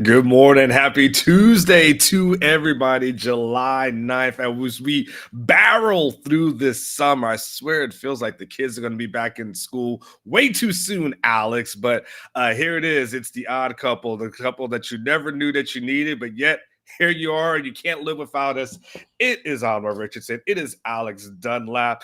Good morning. Happy Tuesday to everybody. July 9th. As we barrel through this summer, I swear it feels like the kids are going to be back in school way too soon, Alex. But here it is. It's the odd couple, the couple that you never knew that you needed, but yet here you are, and you can't live without us. It is Alma Richardson. It is Alex Dunlap.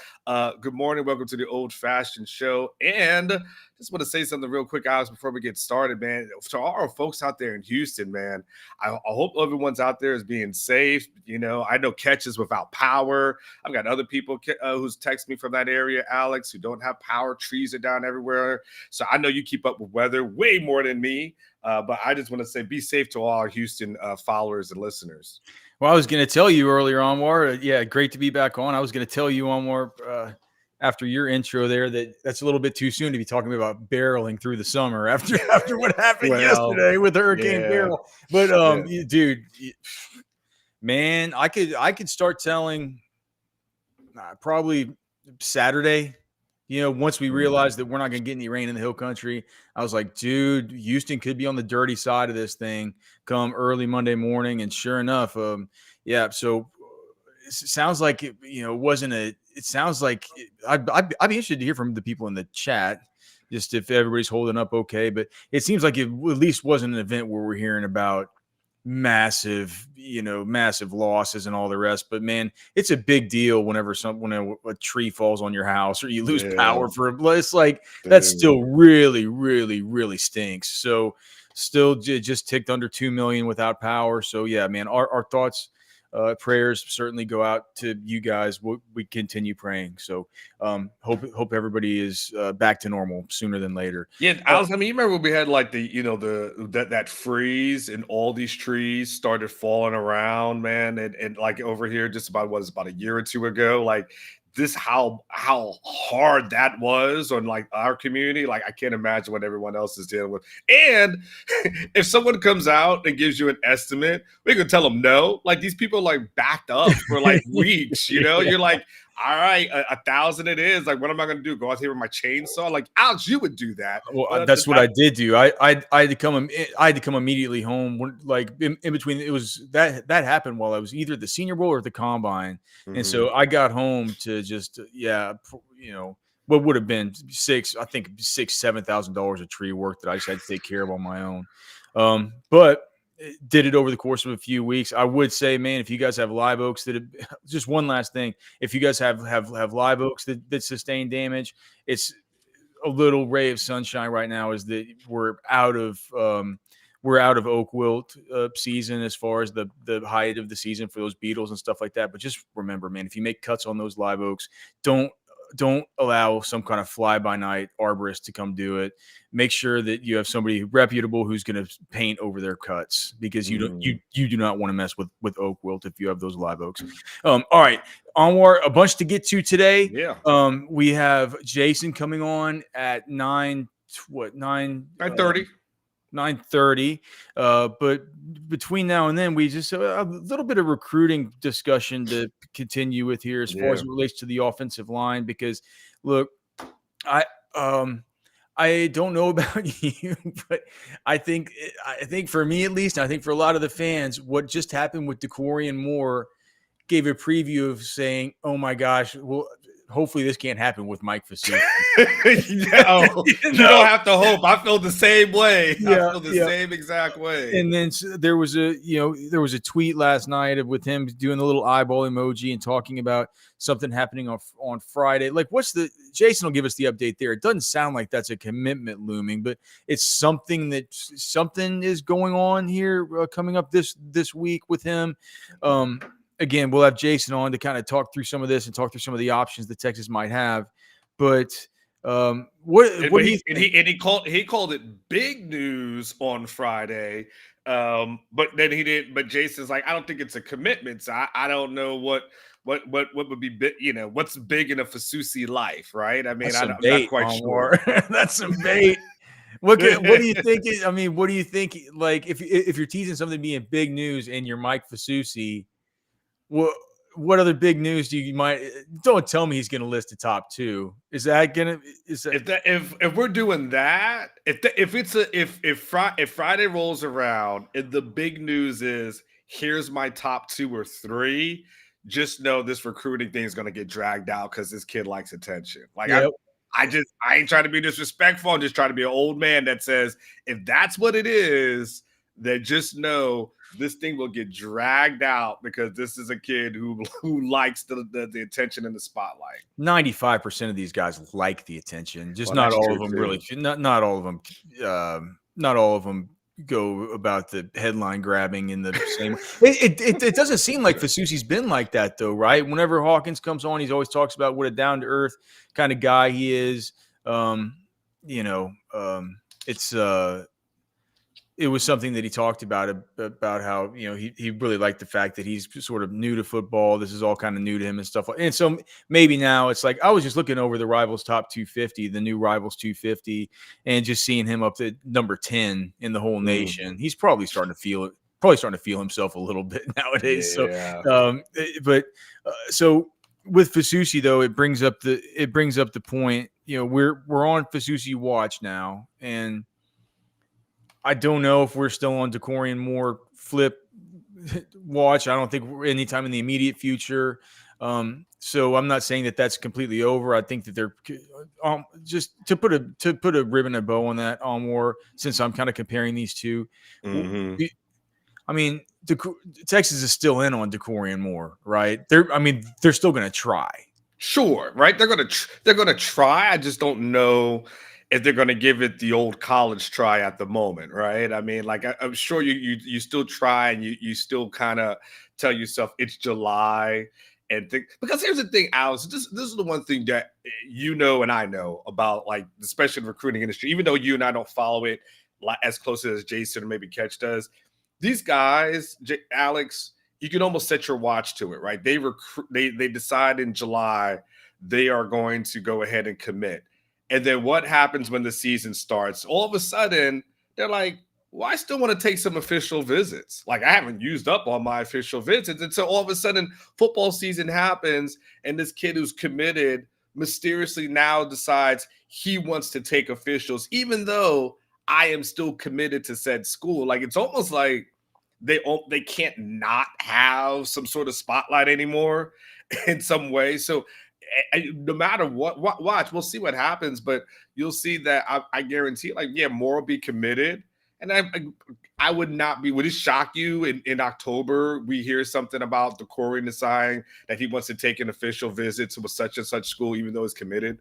Good morning. Welcome to the Old Fashioned Show. And just want to say something real quick, Alex, before we get started, man. To all our folks out there in Houston, man, I hope everyone's out there is being safe. You know, I know Catches without power. I've got other people who's text me from that area, Alex, who don't have power. Trees are down everywhere. So I know you keep up with weather way more than me. But I just want to say be safe to all our Houston followers and listeners. Well, I was going to tell you earlier, Anwar. Yeah, great to be back on. I was going to tell you, Anwar, after your intro there, that's a little bit too soon to be talking about barreling through the summer after what happened yesterday with Hurricane Beryl. But dude, man, I could start telling probably Saturday. You know, once we realized that we're not going to get any rain in the Hill Country, I was like, dude, Houston could be on the dirty side of this thing come early Monday morning. And sure enough, so it sounds like it sounds like I'd be interested to hear from the people in the chat, just if everybody's holding up okay. But it seems like it at least wasn't an event where we're hearing about massive losses and all the rest. But man, it's a big deal whenever a tree falls on your house or you lose power for it's like that still really, really, really stinks. So still just ticked under 2 million without power. So yeah, man, our thoughts, prayers certainly go out to you guys. We continue praying. So hope everybody is back to normal sooner than later. Yeah, Alex, I mean, you remember when we had like that freeze and all these trees started falling around, man, and like over here just about a year or two ago, like this how hard that was on like our community. Like I can't imagine what everyone else is dealing with. And if someone comes out and gives you an estimate, we can tell them no. Like these people like backed up for like weeks, you know. You're like, all right, 1,000 it is. Like, what am I going to do? Go out here with my chainsaw? Like, Alex, you would do that. Well, that's what I did do. I had to come immediately home. Like in between, it was that happened while I was either at the Senior Bowl or at the Combine, and so I got home to just what would have been $7,000 of tree work that I just had to take care of on my own. But did it over the course of a few weeks. I would say, man, if you guys have live oaks just one last thing, if you guys have live oaks that sustain damage, it's a little ray of sunshine right now is that we're out of oak wilt season as far as the height of the season for those beetles and stuff like that. But just remember, man, if you make cuts on those live oaks, don't allow some kind of fly-by-night arborist to come do it. Make sure that you have somebody reputable who's going to paint over their cuts, because you do not want to mess with oak wilt if you have those live oaks. All right, Anwar, a bunch to get to today. Yeah. We have Jason coming on at 9:30. 9:30. But between now and then, we just a little bit of recruiting discussion to continue with here as far as it relates to the offensive line. Because look, I don't know about you, but I think for me at least, and I think for a lot of the fans, what just happened with DeCorian Moore gave a preview of saying, "Oh my gosh, well, hopefully this can't happen with Mike Fasusi." You don't have to hope. I feel the same way. I feel the same exact way. And then there was a tweet last night with him doing the little eyeball emoji and talking about something happening on Friday. Like, Jason will give us the update there. It doesn't sound like that's a commitment looming, but it's something is going on here coming up this week with him. Again, we'll have Jason on to kind of talk through some of this and talk through some of the options that Texas might have. But he called it big news on Friday. But then he did. But Jason's like, I don't think it's a commitment. So I don't know what would be big, what's big in a Fasusi life, right? I mean, I'm not quite sure. That's some bait. What do you think? I mean, what do you think? Like, if you're teasing something being big news and you're Mike Fasusi, what other big news do you might? Don't tell me he's going to list the top 2. Is that gonna? Is that If we're doing that, if Friday rolls around and the big news is here's my top 2 or 3, just know this recruiting thing is going to get dragged out because this kid likes attention. Like Yep. I ain't trying to be disrespectful. I'm just trying to be an old man that says if that's what it is, then just know this thing will get dragged out because this is a kid who likes the attention and the spotlight. 95% of these guys like the attention, just Well, not that's all true of them too. really. Not all of them. Not all of them go about the headline grabbing in the same. It doesn't seem like Fasusi's been like that though, right? Whenever Hawkins comes on, he's always talks about what a down to earth kind of guy he is. You know, it's it was something that he talked about how, you know, he really liked the fact that he's sort of new to football. This is all kind of new to him and stuff. And so maybe now it's like, I was just looking over the Rivals top 250, the new Rivals 250, and just seeing him up to number 10 in the whole nation. He's probably starting to feel it. Probably starting to feel himself a little bit nowadays. Yeah. So with Fasusi though, it brings up the point. You know, we're on Fasusi watch now, and I don't know if we're still on Decorian Moore flip watch. I don't think we're anytime in the immediate future. So I'm not saying that that's completely over. I think that they're just to put a ribbon and bow on that Moore, since I'm kind of comparing these two. Mm-hmm. I mean, Texas is still in on Decorian Moore, right? They're still going to try. Sure, right? They're gonna try. I just don't know if they're gonna give it the old college try at the moment, right? I mean, like I'm sure you still try and you still kind of tell yourself it's July and think, because here's the thing, Alex. This is the one thing that you know and I know about, like especially the recruiting industry. Even though you and I don't follow it as closely as Jason or maybe Catch does, these guys, Alex, you can almost set your watch to it, right? They decide in July they are going to go ahead and commit. And then what happens when the season starts? All of a sudden, they're like, well, I still want to take some official visits. Like I haven't used up all my official visits. And so all of a sudden, football season happens, and this kid who's committed mysteriously now decides he wants to take officials, even though I am still committed to said school. Like it's almost like they can't not have some sort of spotlight anymore in some way. So no matter what, watch, we'll see what happens, but you'll see that I guarantee, like, yeah, Moore will be committed. And I would not be, would it shock you in October we hear something about Decorian deciding that he wants to take an official visit to such and such school, even though he's committed?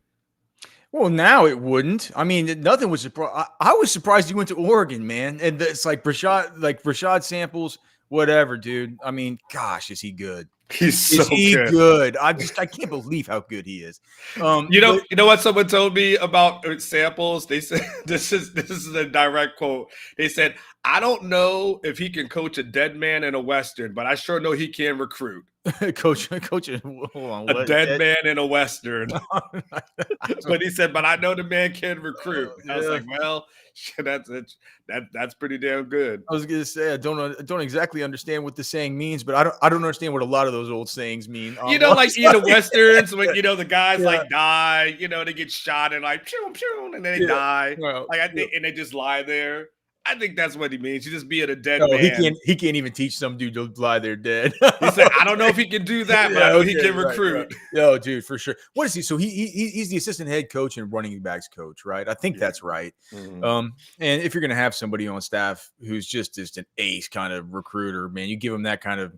Well, now it wouldn't. I mean, nothing was surprised. I was surprised he went to Oregon, man. And it's like Rashad Samples, whatever, dude. I mean, gosh, is he good? He's so good. I can't believe how good he is. You know what someone told me about Samples? They said this is a direct quote. They said, I don't know if he can coach a dead man in a Western, but I sure know he can recruit. coach a dead man in a Western. But he said, but I know the man can recruit. I was like, well, that's pretty damn good. I was gonna say I don't exactly understand what the saying means, but I don't understand what a lot of those old sayings mean. You know, like in the Westerns when the guys like die, they get shot and like pew, pew, and then they die. Well, like I think, and they just lie there. I think that's what he means. You just being a dead man. He can't even teach some dude to lie they're dead. He said, I don't know if he can do that, but I know he can recruit. Right. No, dude, for sure. What is he? So he's the assistant head coach and running backs coach, right? I think that's right. Mm-hmm. And if you're gonna have somebody on staff who's just an ace kind of recruiter, man, you give him that kind of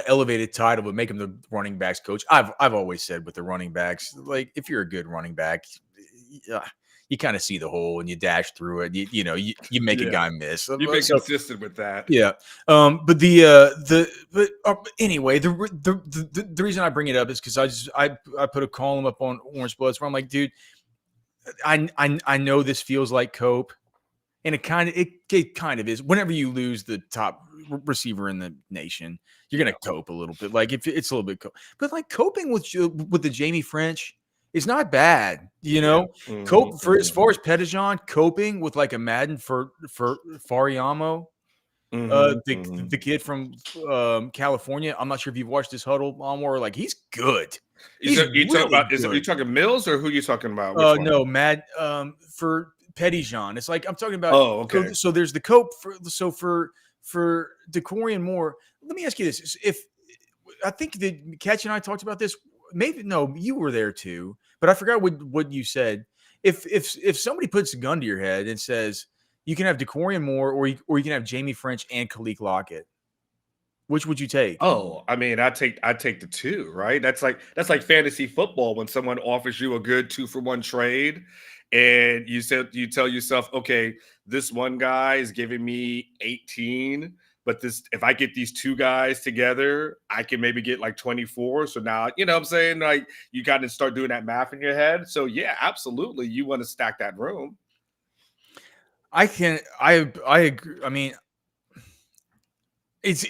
elevated title, but make him the running backs coach. I've always said with the running backs, like if you're a good running back, you kind of see the hole and you dash through it. You make a guy miss. You've been consistent with that. Yeah. Anyway, the reason I bring it up is because I put a column up on Orange Bloods where I'm like, dude, I know this feels like cope, and it kind of is. Whenever you lose the top receiver in the nation, you're gonna cope a little bit. Like if it's a little bit, but like coping with the Jamie French. It's not bad, Mm-hmm. Cope for as far as Pettijohn coping with like a Madden for Fariamo. The kid from California. I'm not sure if you've watched this huddle on where like he's good. He's You talking really about? Are you good. talking Mills or who you talking about? Which one? No, Mad for Pettyjean. It's like I'm talking about. Oh, okay. So there's the cope for Decorian Moore. Let me ask you this: if I think that Catch and I talked about this, maybe no, you were there too, but I forgot what you said. If somebody puts a gun to your head and says you can have Decorian Moore or you can have Jamie French and Khalil Lockett, which would you take? Oh, I mean, I take the two, right? That's like fantasy football when someone offers you a good 2-for-1 trade, and you tell yourself, okay, this one guy is giving me 18, but this if I get these two guys together, I can maybe get like 24. So now, you know what I'm saying? Like you got to start doing that math in your head. So yeah, absolutely. You want to stack that room. I agree. I mean, it's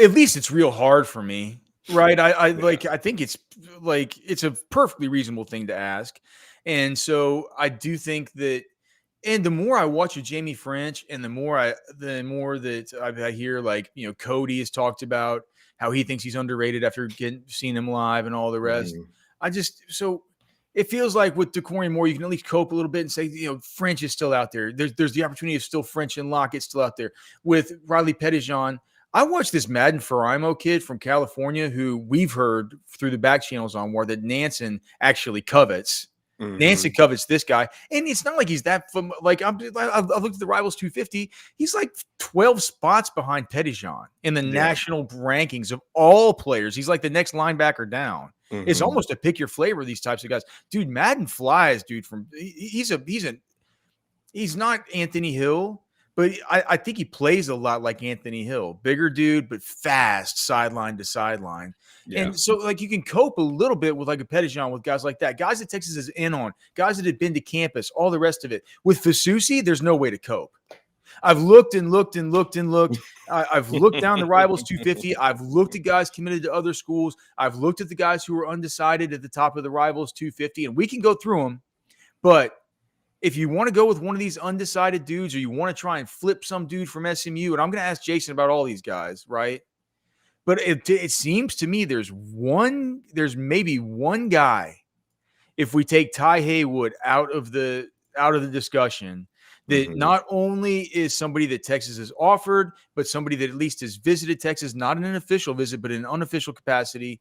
at least it's real hard for me, right? I think it's like it's a perfectly reasonable thing to ask, and so I do think that. And the more I watch with Jamie French, and the more that I hear, like Cody has talked about how he thinks he's underrated after seeing him live and all the rest. So it feels like with Decorian Moore, you can at least cope a little bit and say, French is still out there. There's the opportunity of still French and Lockett still out there. With Riley Pettyjean, I watched this Madden Faraimo kid from California who we've heard through the back channels on War that Nansen actually covets. Nansen covets this guy, and it's not like he's that like I've looked at the Rivals 250. He's like 12 spots behind Pettyjean in the national rankings of all players. He's like the next linebacker down. It's almost a pick your flavor. These types of guys, dude. Madden flies, dude. He's not Anthony Hill, but I think he plays a lot like Anthony Hill. Bigger dude, but fast, sideline to sideline. Yeah. And so, like, you can cope a little bit with like a Pettyjean with guys like that, guys that Texas is in on, guys that have been to campus, all the rest of it. With Fasusi, there's no way to cope. I've looked and looked and looked and looked. I've looked down the Rivals 250. I've looked at guys committed to other schools. I've looked at the guys who are undecided at the top of the Rivals 250, and we can go through them. But if you want to go with one of these undecided dudes, or you want to try and flip some dude from SMU, and I'm going to ask Jason about all these guys, right? But it seems to me there's maybe one guy, if we take Ty Haywood out of the discussion, that not only is somebody that Texas has offered, but somebody that at least has visited Texas, not in an official visit, but in an unofficial capacity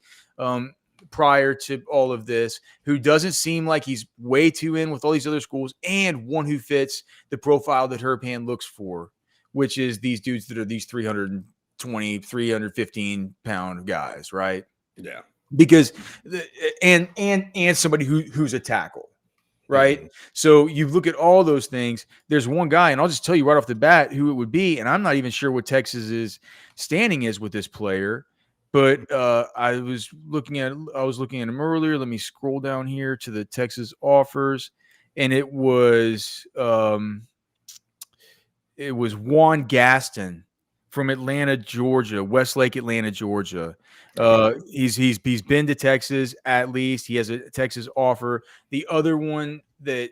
prior to all of this, who doesn't seem like he's way too in with all these other schools, and one who fits the profile that Herb Hand looks for, which is these dudes that are these 315 pound guys, right? Yeah. Because and somebody who's a tackle, right? So you look at all those things. There's one guy, and I'll just tell you right off the bat who it would be, and I'm not even sure what Texas's standing is with this player. But I was looking at him earlier. Let me scroll down here to the Texas offers, and it was Juan Gaston from Atlanta, Georgia, Westlake, Atlanta, Georgia. He's been to Texas at least. He has a Texas offer. The other one that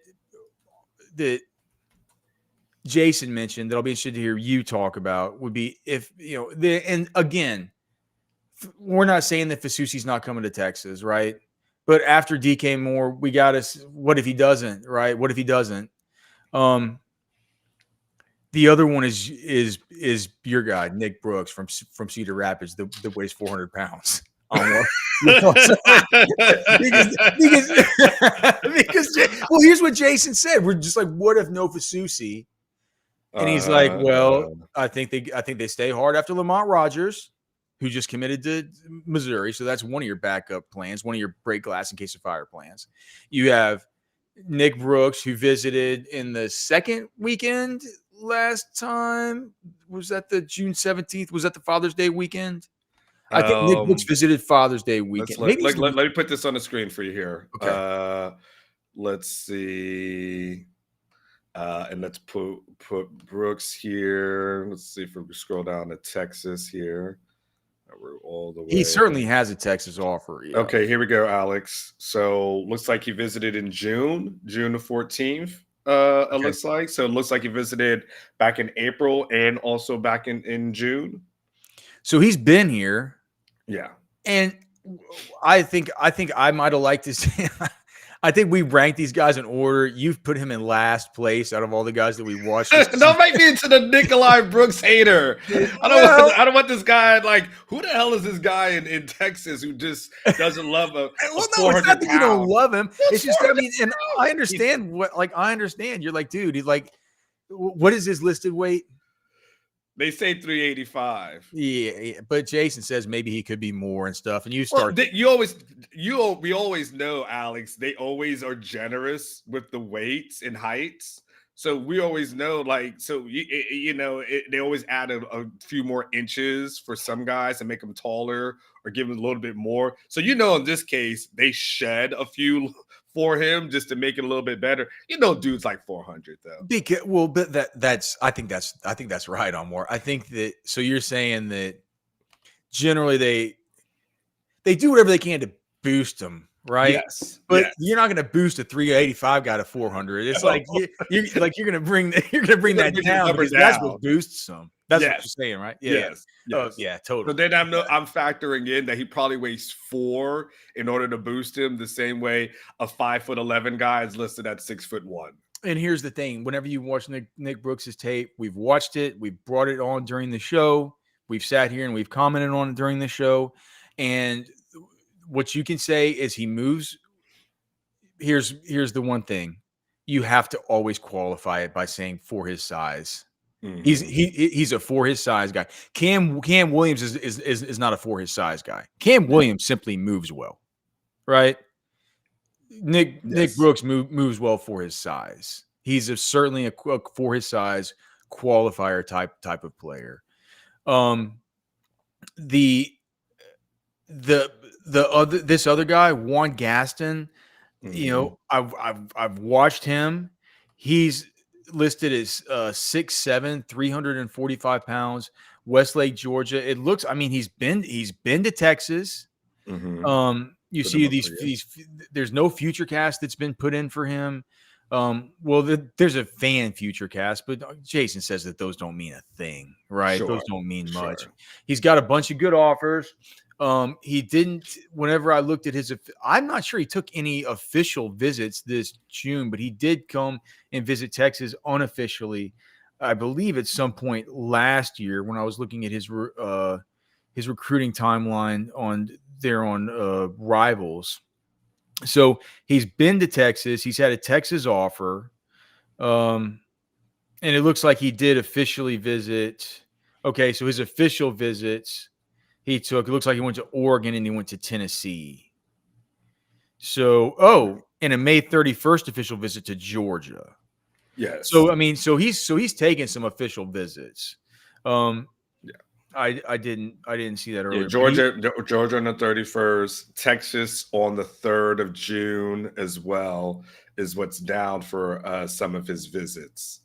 Jason mentioned that I'll be interested to hear you talk about would be and again, we're not saying that Fasusi's not coming to Texas, right? But after DK Moore, we got to. What if he doesn't? Right? What if he doesn't? The other one is your guy Nick Brooks from Cedar Rapids that weighs 400 pounds. Because here's what Jason said. We're just like, what if no Fasusi? And he's like, well, I think they stay hard after Lamont Rogers, who just committed to Missouri. So that's one of your backup plans, one of your break glass in case of fire plans. You have Nick Brooks, who visited in the second weekend last time. Was that the June 17th? Was that the Father's Day weekend? I think Nick Brooks visited Father's Day weekend. Let me put this on the screen for you here. Okay. Let's see. And let's put Brooks here. Let's see if we scroll down to Texas here. We're all the way. He certainly has a Texas offer. Yeah. Okay, here we go, Alex. So looks like he visited in June the 14th. It Okay. looks like. So it looks like he visited back in April and also back in June. So he's been here, Yeah. and I think I might have liked this. I think we ranked these guys in order. You've put him in last place out of all the guys that we watched. Don't make me into the Nikolai Brooks hater. Well, I don't want this guy. Like, who the hell is this guy in Texas who just doesn't love a well, no, it's not 400 that you don't pound? love him. What's It's just, I 400 mean, and I understand what, like, I understand. You're like, dude, he's like, what is his listed weight? They say 385. Yeah, but Jason says maybe he could be more and stuff. And you Well, start, we always know, Alex. They always are generous with the weights and heights. So we always know, like, so they always add a few more inches for some guys and make them taller or give them a little bit more. So in this case, they shed a few for him just to make it a little bit better. Dude's like 400 though. because, well, but I think that's right on more. I think that, so you're saying that generally they do whatever they can to boost them, right? Yes, But yes. you're not going to boost a 385 guy to 400. It's like you're going to bring that down because that's what boosts them. That's what you're saying, right? Yeah. Yes. Oh, yeah, totally. So then I'm factoring in that he probably weighs 4 in order to boost him the same way a 5'11" guy is listed at 6'1". And here's the thing: whenever you watch Nick Brooks's tape, we've watched it, we've brought it on during the show, we've sat here and we've commented on it during the show, and what you can say is he moves. Here's the one thing: you have to always qualify it by saying for his size. Mm-hmm. He's a for his size guy. Cam Williams is not a for his size guy. Cam Williams simply moves well, right? Nick Brooks moves well for his size. He's certainly a for his size qualifier type of player. This other guy, Juan Gaston, I've watched him. He's listed as 6'7", 345 pounds, Westlake, Georgia. It looks, I mean, he's been to Texas. Mm-hmm. You see these there's no future cast that's been put in for him. There's a fan future cast, but Jason says that those don't mean a thing, right? Sure, those don't mean much. He's got a bunch of good offers. He didn't, whenever I looked at I'm not sure he took any official visits this June, but he did come and visit Texas unofficially, I believe at some point last year when I was looking at his recruiting timeline on Rivals. So he's been to Texas. He's had a Texas offer. And it looks like he did officially visit. Okay, so his official visits it looks like he went to Oregon and he went to Tennessee. So, and a May 31st official visit to Georgia. Yes. So, I mean, so he's taken some official visits. I didn't see that earlier. Yeah, Georgia on the 31st, Texas on the 3rd of June as well is what's down for some of his visits.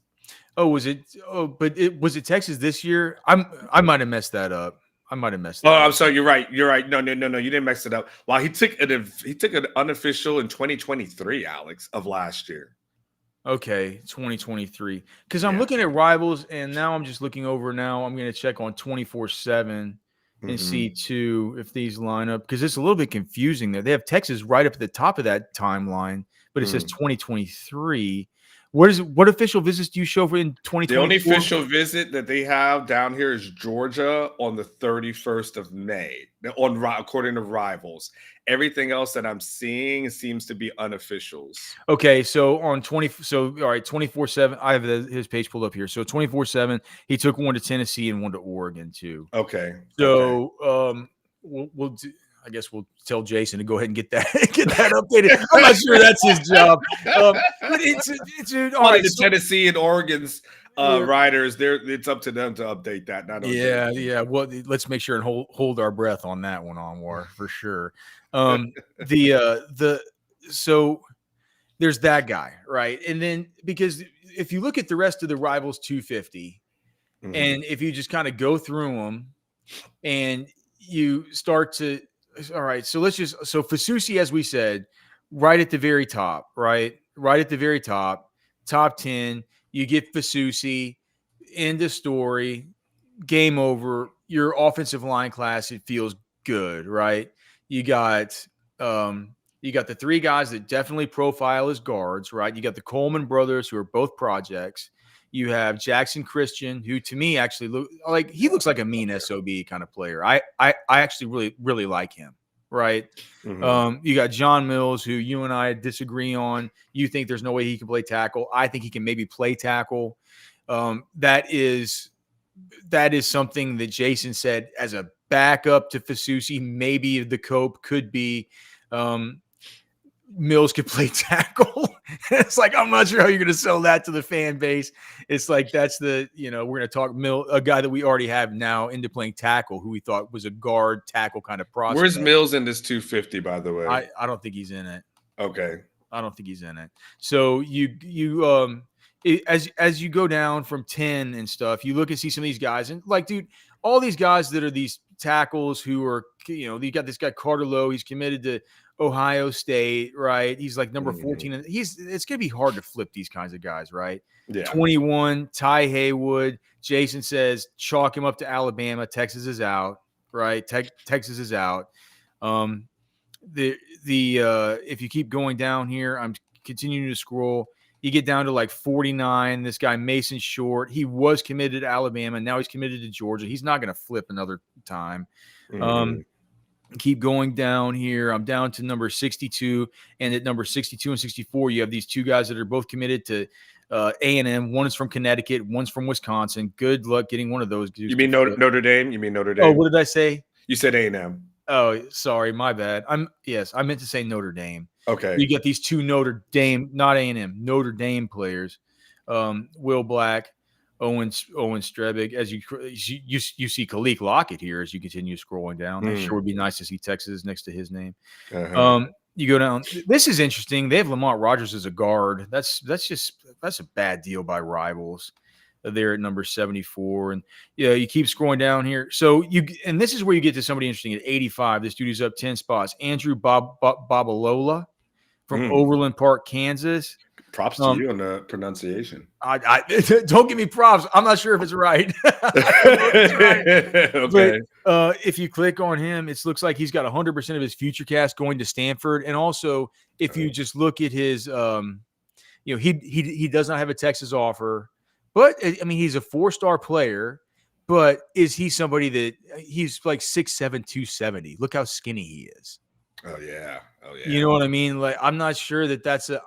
Oh, was it? Oh, but was it Texas this year? I might have messed that up. I'm sorry. You're right. No. You didn't mess it up. Well, he took an unofficial in 2023, Alex, of last year. Okay, 2023. Because I'm looking at Rivals, and now I'm just looking over. Now I'm going to check on 24/7 and see too if these line up because it's a little bit confusing there. They have Texas right up at the top of that timeline, but it says 2023. What official visits do you show for in 2024? The only official visit that they have down here is Georgia on the 31st of May, according to Rivals. Everything else that I'm seeing seems to be unofficials. Okay, so all right, 24/7. I have his page pulled up here. So 24/7, he took one to Tennessee and one to Oregon too. Okay. So we'll do. I guess we'll tell Jason to go ahead and get that updated. I'm not sure that's his job. But it's all right. The Tennessee and Oregon's riders, it's up to them to update that. Yeah. Well, let's make sure and hold our breath on that one, Anwar, for sure. So there's that guy, right? And then because if you look at the rest of the Rivals 250, and if you just kind of go through them, and you start to. All right, so Fasusi, as we said, right at the very top, right at the very top. top 10. You get Fasusi, end of story, game over. Your offensive line class, it feels good, right? You got the three guys that definitely profile as guards, right? You got the Coleman brothers, who are both projects. You have Jackson Christian, who to me actually looks like a mean SOB kind of player. I actually really, really like him, right? Mm-hmm. You got John Mills, who you and I disagree on. You think there's no way he can play tackle. I think he can maybe play tackle. That is something that Jason said as a backup to Fasusi. Maybe the cope could be Mills could play tackle. It's like, I'm not sure how you're going to sell that to the fan base. It's like, that's we're going to talk a guy that we already have now into playing tackle, who we thought was a guard tackle kind of prospect. Where's Mills in this 250, by the way? I don't think he's in it. Okay. I don't think he's in it. So as you go down from 10 and stuff, you look and see some of these guys, and like, dude, all these guys that are these tackles who are, you got this guy Carter Lowe. He's committed to Ohio State, right? He's like number 14, and it's gonna be hard to flip these kinds of guys, right? Yeah. 21, Ty Haywood. Jason says chalk him up to Alabama. Texas is out, right? Texas is out. If you keep going down here, I'm continuing to scroll. You get down to like 49. This guy Mason Short, he was committed to Alabama. Now he's committed to Georgia. He's not going to flip another time. Keep going down here. I'm down to number 62, and at number 62 and 64, you have these two guys that are both committed to A&M. One is from Connecticut. One's from Wisconsin. Good luck getting one of those dudes. You mean Notre Dame? You mean Notre Dame? Oh, what did I say? You said A&M. Oh, sorry, my bad. I meant to say Notre Dame. Okay. You get these two Notre Dame, not A&M, Notre Dame players, Will Black, Owen Strebig. As you see Kalik Lockett here as you continue scrolling down. That sure would be nice to see Texas next to his name. You go down. This is interesting. They have Lamont Rogers as a guard. That's a bad deal by Rivals. There at number 74, and you keep scrolling down here. So and this is where you get to somebody interesting at 85. This dude is up 10 spots. Andrew Babalola from Overland Park, Kansas. Props to you on the pronunciation. I don't give me props. I'm not sure if it's right. Okay. But if you click on him, it looks like he's got 100% of his future cast going to Stanford. And also, if you just look at his, he does not have a Texas offer. But, I mean, he's a 4-star player, but is he somebody that he's like 6'7", 270? Look how skinny he is. Oh, yeah. You know what I mean? Like, I'm not sure that that's a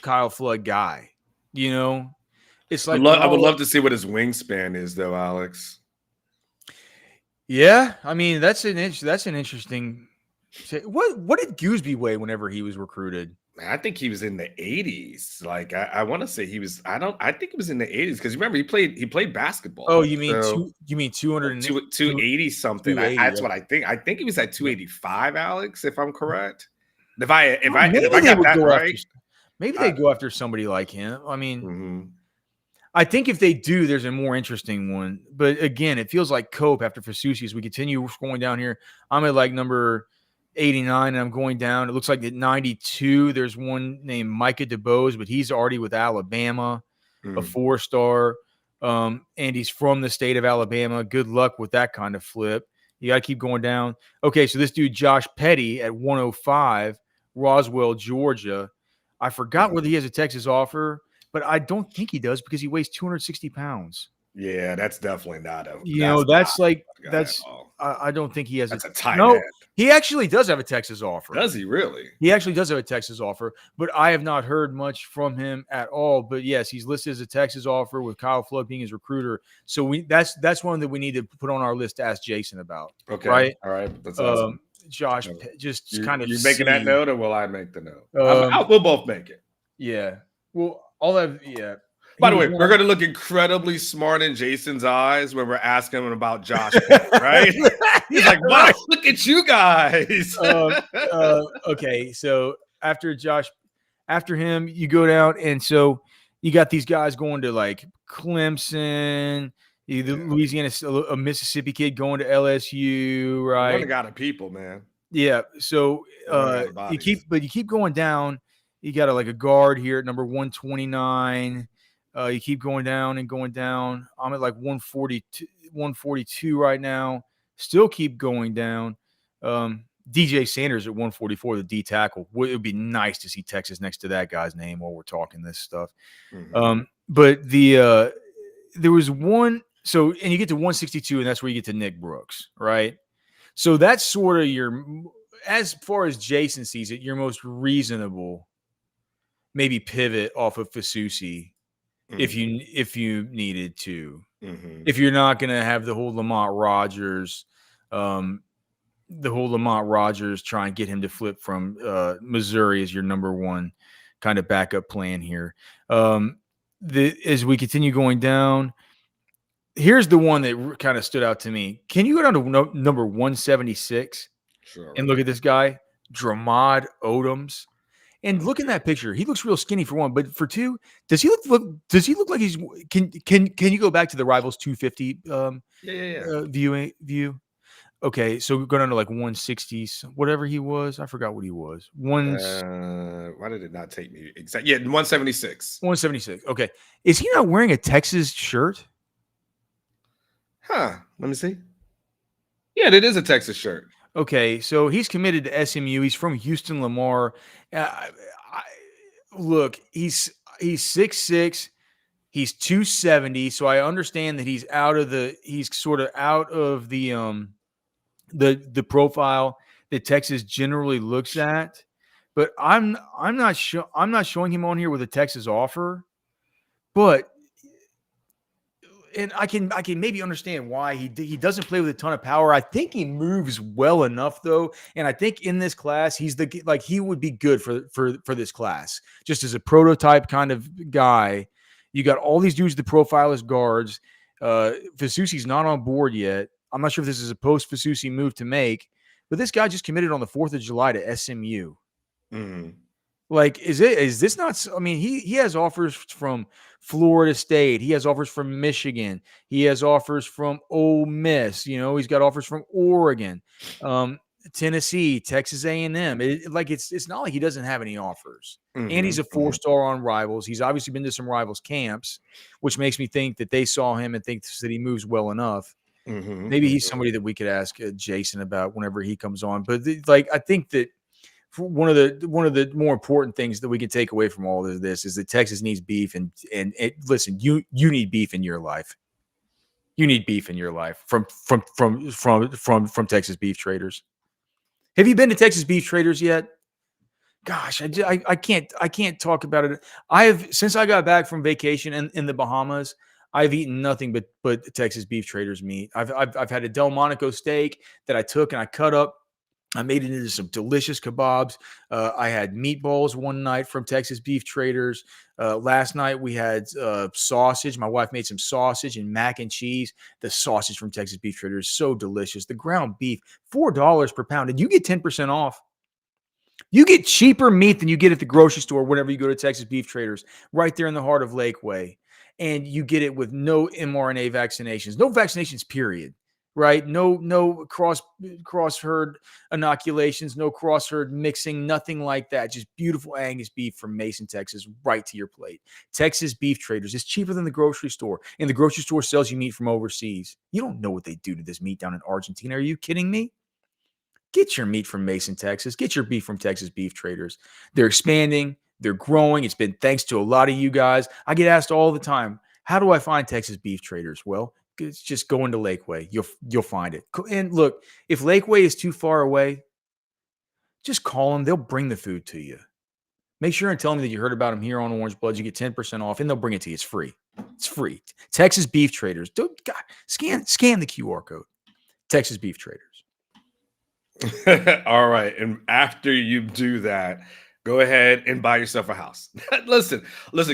Kyle Flood guy. It's like I would love to see what his wingspan is, though, Alex. Yeah, I mean, that's an interesting. What did Gooseby weigh whenever he was recruited? I think he was in the 80s. Like I want to say he was. I think it was in the 80s because remember he played basketball. Oh, you mean 280 something? That's what I think. I think he was at 285, Alex, if I'm correct. If I got that right, maybe they go after somebody like him. I mean, I think if they do, there's a more interesting one. But again, it feels like Cope after Fasusi. As we continue scrolling down here, I'm at like number 89, and I'm going down. It looks like at 92, there's one named Micah DeBose, but he's already with Alabama, a 4-star, and he's from the state of Alabama. Good luck with that kind of flip. You got to keep going down. Okay, so this dude, Josh Petty, at 105, Roswell, Georgia. I forgot whether he has a Texas offer, but I don't think he does because he weighs 260 pounds. Yeah, that's definitely not a. I don't think he has. That's a tight no. end. He actually does have a Texas offer. Does he really? He actually does have a Texas offer, but I have not heard much from him at all. But yes, he's listed as a Texas offer with Kyle Flood being his recruiter. So that's one that we need to put on our list to ask Jason about. Okay, right? All right, that's awesome. Josh, just kind of. You making that note, or will I make the note? We'll both make it. Yeah. Well, all that. Yeah. By the way, we're going to look incredibly smart in Jason's eyes when we're asking him about Josh Pitt, right? He's like, wow, right. Look at you guys. Okay, so after him, you go down, and so you got these guys going to like Clemson, Louisiana, a Mississippi kid going to LSU, right? One got of people, man. Yeah, so you keep going down. You got like a guard here at number 129. You keep going down and going down. I'm at like 142 right now. Still keep going down. DJ Sanders at 144, the D tackle. It would be nice to see Texas next to that guy's name while we're talking this stuff. But there was one. So, and you get to 162, and that's where you get to Nick Brooks, right? So that's sort of your, as far as Jason sees it, your most reasonable maybe pivot off of Fasusi if you needed to. If you're not going to have the whole Lamont Rogers try and get him to flip from Missouri as your number one kind of backup plan here. As we continue going down, here's the one that kind of stood out to me. Can you go down to number 176 and look at this guy, Dramad Odoms? And look in that picture. He looks real skinny for one, but for two, does he look like he's can you go back to the Rivals 250 view? Okay, so we're going down to like 160s, whatever he was. I forgot what he was. Why did it not take me exactly? Yeah, 176. 176. Okay. Is he not wearing a Texas shirt? Let me see. Yeah, it is a Texas shirt. Okay, so he's committed to SMU. He's from Houston Lamar. Look, he's 6'6". He's 270. So I understand that he's sort of out of the profile that Texas generally looks at. But I'm not showing him on here with a Texas offer. But and I can maybe understand why he doesn't play with a ton of power. I think he moves well enough though, and I think in this class he would be good for this class, just as a prototype kind of guy. You got all these dudes to profile as guards. Fasusi's not on board yet. I'm not sure if this is a post Fasusi move to make, but this guy just committed on the 4th of July to SMU. Like, is this not? I mean, he has offers from Florida State. He has offers from Michigan. He has offers from Ole Miss. He's got offers from Oregon, Tennessee, Texas A&M. It's not like he doesn't have any offers. And he's a 4-star on Rivals. He's obviously been to some Rivals camps, which makes me think that they saw him and think that he moves well enough. Maybe he's somebody that we could ask Jason about whenever he comes on. But I think that one of the more important things that we can take away from all of this is that Texas needs beef, and listen, you need beef in your life. You need beef in your life from Texas Beef Traders. Have you been to Texas Beef Traders yet? Gosh, I can't talk about it. Since I got back from vacation in the Bahamas, I've eaten nothing but Texas Beef Traders meat. I've had a Delmonico steak that I took and I cut up. I made it into some delicious kebabs. I had meatballs one night from Texas Beef Traders. Last night we had sausage. My wife made some sausage and mac and cheese. The sausage from Texas Beef Traders is so delicious. The ground beef, $4 per pound, and you get 10% off. You get cheaper meat than you get at the grocery store whenever you go to Texas Beef Traders, right there in the heart of Lakeway. And you get it with no mRNA vaccinations, no vaccinations, period. Right? No cross herd inoculations, no cross herd mixing, nothing like that. Just beautiful Angus beef from Mason, Texas, right to your plate. Texas Beef Traders is cheaper than the grocery store, and the grocery store sells you meat from overseas. You don't know what they do to this meat down in Argentina. Are you kidding me? Get your meat from Mason, Texas. Get your beef from Texas Beef Traders. They're expanding. They're growing. It's been thanks to a lot of you guys. I get asked all the time, how do I find Texas Beef Traders? Well, it's just go into Lakeway. You'll find it. And look, if Lakeway is too far away, just call them. They'll bring the food to you. Make sure and tell them that you heard about them here on Orange Bloods. You get 10% off, and they'll bring it to you. It's free. It's free. Texas Beef Traders. Scan the QR code. Texas Beef Traders. All right. And after you do that, go ahead and buy yourself a house. Listen,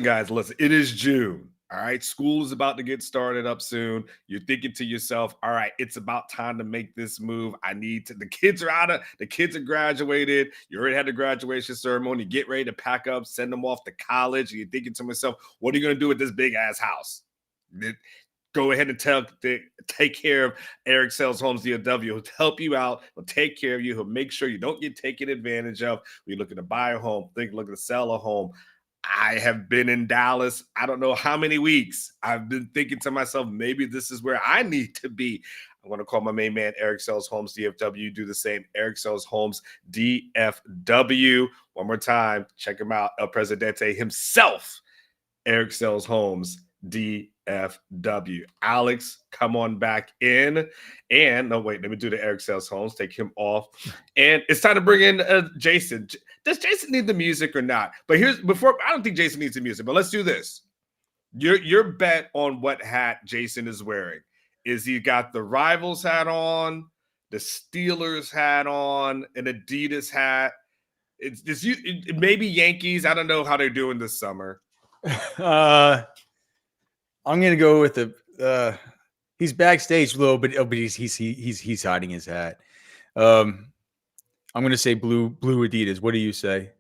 guys, it is June. All right. School is about to get started up soon. You're thinking to yourself, all right, it's about time to make this move. The kids are graduated. You already had the graduation ceremony. Get ready to pack up, send them off to college. And you're thinking to myself, what are you going to do with this big ass house? go ahead and take care of Eric Sells Homes DFW. He'll help you out. He'll take care of you. He'll make sure you don't get taken advantage of when you're looking to buy a home, looking to sell a home. I have been in Dallas, I don't know how many weeks. I've been thinking to myself, maybe this is where I need to be. I'm going to call my main man, Eric Sells Homes DFW. Do the same, Eric Sells Homes DFW. One more time, check him out, El Presidente himself, Eric Sells Homes DFW. Alex, come on back in. And no, wait, let me do the Eric Sells Homes, take him off. And it's time to bring in Jason. Does Jason need the music or not? But I don't think Jason needs the music, but let's do this. Your bet on what hat Jason is wearing. Is he got the Rivals hat on, the Steelers hat on, an Adidas hat? It maybe Yankees. I don't know how they're doing this summer. I'm gonna go with the. He's backstage a little bit, but he's hiding his hat. I'm gonna say blue Adidas. What do you say?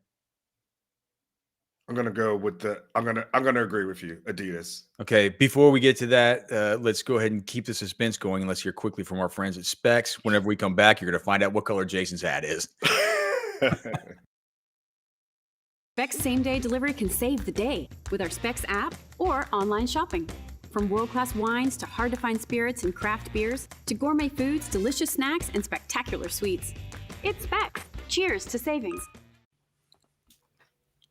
I'm gonna go with I'm gonna agree with you, Adidas. Okay. Before we get to that, let's go ahead and keep the suspense going. And let's hear quickly from our friends at Specs. Whenever we come back, you're gonna find out what color Jason's hat is. Specs same-day delivery can save the day with our Specs app or online shopping. From world-class wines to hard-to-find spirits and craft beers to gourmet foods, delicious snacks, and spectacular sweets. It's Specs. Cheers to savings.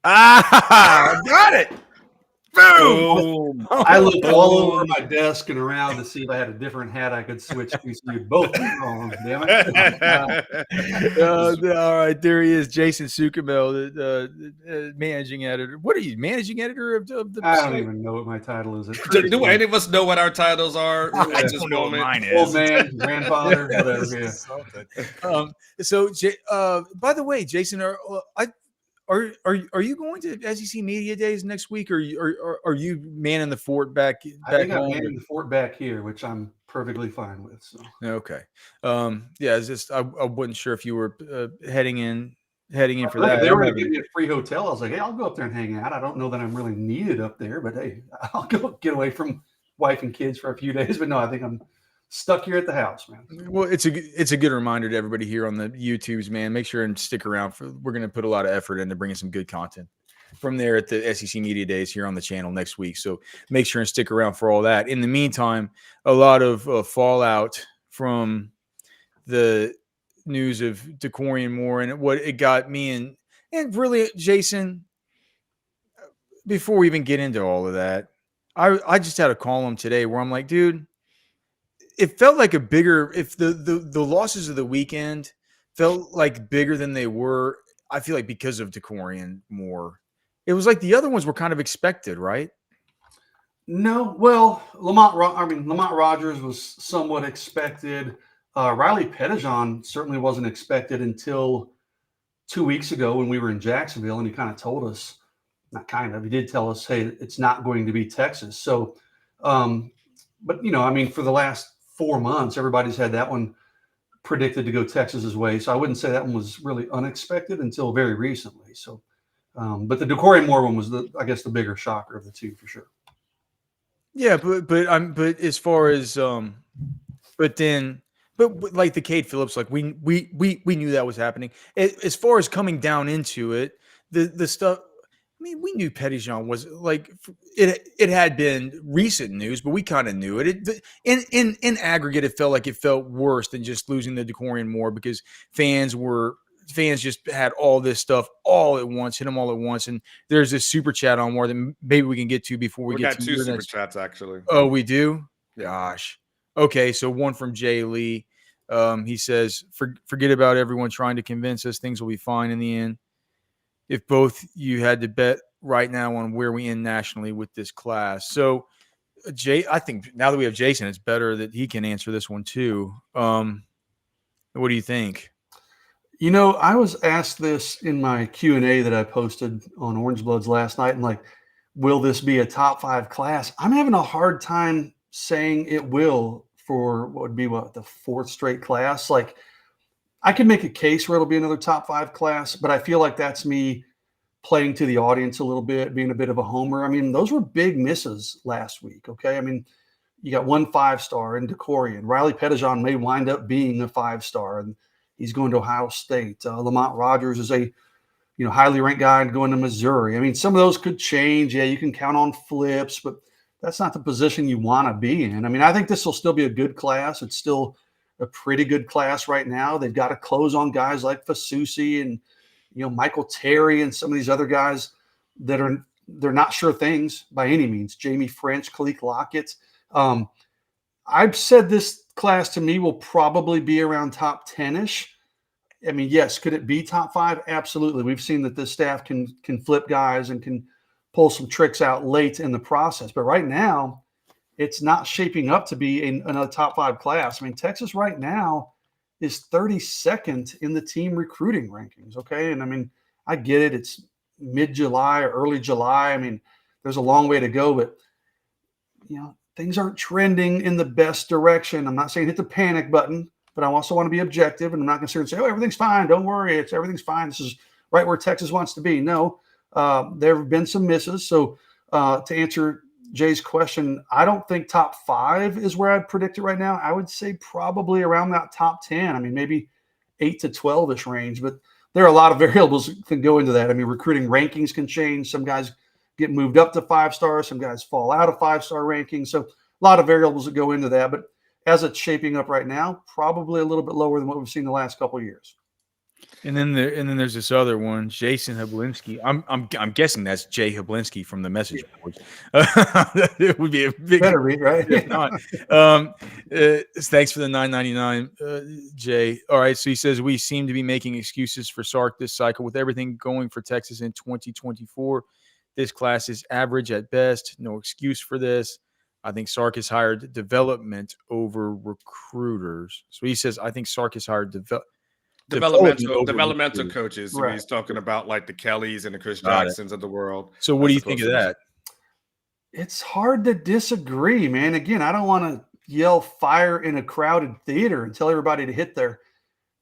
Got it. Boom. I looked all over my desk and around to see if I had a different hat I could switch to. So you both wrong, damn it. All right, there he is, Jason Sukamel, managing editor. What are you, managing editor of the? I don't even know what my title is. Do any of us know what our titles are I at this don't know what moment? mine is. Old man, grandfather, whatever. Yeah. So, by the way, Jason, are you going to SEC Media Days next week, or are you manning the fort back I think I'm home? manning the fort back here, which I'm perfectly fine with. So. Okay. Yeah, it's just I wasn't sure if you were heading in for Look, that. if they were to give me a free hotel, I was like, hey, I'll go up there and hang out. I don't know that I'm really needed up there, but hey, I'll go get away from wife and kids for a few days. But no, I think I'm stuck here at the house, man. Well, it's a good reminder to everybody here on the YouTubes, man. Make sure and stick around. We're going to put a lot of effort into bringing some good content from there at the SEC Media Days here on the channel next week. So make sure and stick around for all that. In the meantime, a lot of fallout from the news of Dakorien Moore and what it got me and really, Jason, before we even get into all of that, I just had a column today where I'm like, dude, it felt like if the losses of the weekend felt like bigger than they were, I feel like because of Dakorien Moore. It was like the other ones were kind of expected, right? No, well, Lamont Rogers was somewhat expected. Riley Pettijohn certainly wasn't expected until 2 weeks ago when we were in Jacksonville, and he kind of told us, he did tell us, hey, it's not going to be Texas. So, but for the last 4 months, everybody's had that one predicted to go Texas's way. So I wouldn't say that one was really unexpected until very recently. So, but the Dakorien Moore one was I guess the bigger shocker of the two for sure. Yeah, but as far as but like the Cade Phillips, like we knew that was happening. As far as coming down into it, the stuff. I mean, we knew Pettijohn was like it had been recent news, but we kind of knew it. In aggregate, it felt worse than just losing the Dakorien Moore because fans just had all this stuff all at once, hit them all at once. And there's this super chat on more that maybe we can get to before we get to two super chats actually. Oh, we do? Gosh. Okay, so one from Jay Lee. He says, forget about everyone trying to convince us things will be fine in the end. If both you had to bet right now on where we end nationally with this class. So, Jay, I think now that we have Jason, it's better that he can answer this one too. What do you think? I was asked this in my Q&A that I posted on Orange Bloods last night, and will this be a top 5 class? I'm having a hard time saying it will for what would be the 4th straight class. I can make a case where it'll be another top 5 class, but I feel like that's me playing to the audience a little bit, being a bit of a homer. I mean, those were big misses last week. Okay. I mean, you got 1 5-star in DeCorian. Riley Pettijohn may wind up being a 5-star, and he's going to Ohio State. Lamont Rogers is a highly ranked guy going to Missouri. I mean, some of those could change. Yeah, you can count on flips, but that's not the position you want to be in. I mean, I think this will still be a good class. It's still a pretty good class right now. They've got to close on guys like Fasusi and Michael Terry and some of these other guys that they're not sure things by any means. Jamie French, Kalik Lockett. I've said this class to me will probably be around top 10-ish. I mean, yes, could it be top 5? Absolutely. We've seen that this staff can flip guys and can pull some tricks out late in the process. But right now, it's not shaping up to be another top 5 class. I mean, Texas right now is 32nd in the team recruiting rankings. Okay. And I mean, I get it. It's mid-July or early July. I mean, there's a long way to go, but things aren't trending in the best direction. I'm not saying hit the panic button, but I also want to be objective, and I'm not going to sit and say, "Oh, everything's fine. Don't worry. Everything's fine. This is right where Texas wants to be." No, there have been some misses. So to answer Jay's question, I don't think top 5 is where I'd predict it right now. I would say probably around that top 10. I mean, maybe 8 to 12-ish range, but there are a lot of variables that can go into that. I mean, recruiting rankings can change. Some guys get moved up to 5 stars. Some guys fall out of 5-star rankings. So a lot of variables that go into that. But as it's shaping up right now, probably a little bit lower than what we've seen the last couple of years. And then there's this other one, Jason Hablinski. I'm guessing that's Jay Hablinski from the message boards. It would be a big better read, right? If not. Thanks for the $9.99, Jay. All right, so he says we seem to be making excuses for Sark this cycle with everything going for Texas in 2024. This class is average at best. No excuse for this. I think Sark has hired development over recruiters. So he says I think Sark has hired developmental coaches. Right. He's talking about like the Kellys and the Chris Jacksons of the world. So what do you think of that? It's hard to disagree, man. Again, I don't want to yell fire in a crowded theater and tell everybody to